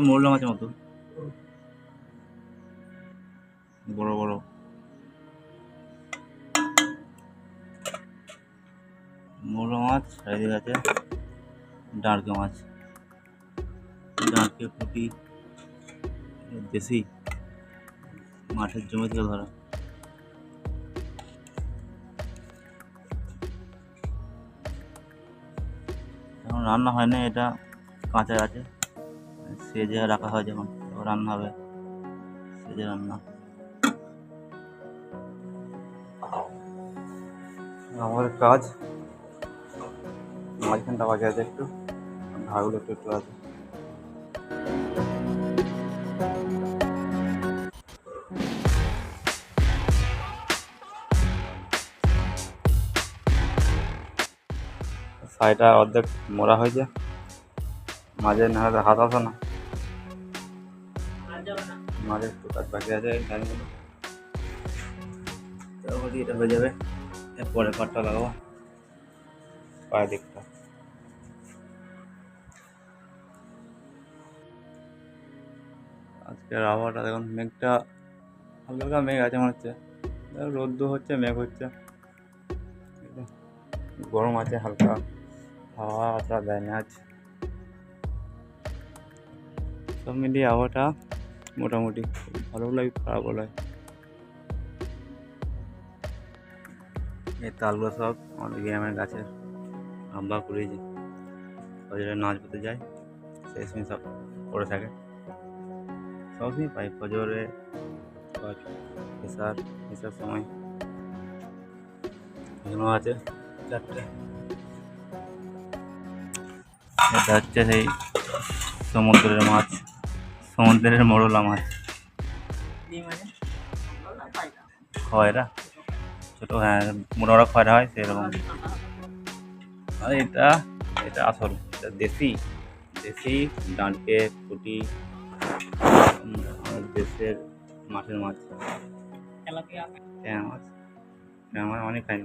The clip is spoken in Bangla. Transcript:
মোরলা মাছের মতো বড় বড়। মোরলা মাছ, এদিকে আছে ডাঁড়কে মাছ, ডাঁড়কে পুঁটি, দেশি মাঠের জমি থেকে ধরা। এখন রান্না হয় না, এটা কাঁচা আছে, সেজে রাখা হয়, যখন রান্না হবে সেজে রান্না। আমাদের কাজ মাঝখানটা বাকি আছে, একটু ধারগুলো একটু একটু আছে। সাইডটা অর্ধেক মোড়া হয়েছে, মাঝে না হলে হাত আসে না, মাঝে একটু কাজ বাকি আছে। এটা হয়ে যাবে, পরে পাটটা লাগাবো পায়ের দিকটা। আজকের আবহাওয়াটা দেখুন, মেঘটা হালকা হালকা মেঘ আছে মনে হচ্ছে, রোদ্দু হচ্ছে, মেঘ হচ্ছে, গরম আছে হালকা, হাওয়া অতটা দেয় না আজ। সব মিলিয়ে আবহাওয়াটা মোটামুটি ভালো লাগে, খারাপ লাগে। এই তালগুলো সব আমাদের গ্রামের গাছের আব্বা করেছে, ফজরে নাচ পড়তে যায়, সেই সময় সব পড়ে থাকে, সবসময় পাই ফজরে, এসার এসার সময়। এখানেও আছে চারটে। এটা হচ্ছে সেই সমুদ্রের মাছ, সমুদ্রের মোরলা মাছ, খয়রা ছোট, হ্যাঁ মোটা খয়রা হয় সেরকম। আর এটা এটা আসল, এটা দেশি দেশি ডাঁটকে পুঁটি, দেশের মাছের মাছ। মাছ আমার অনেক খাইনি।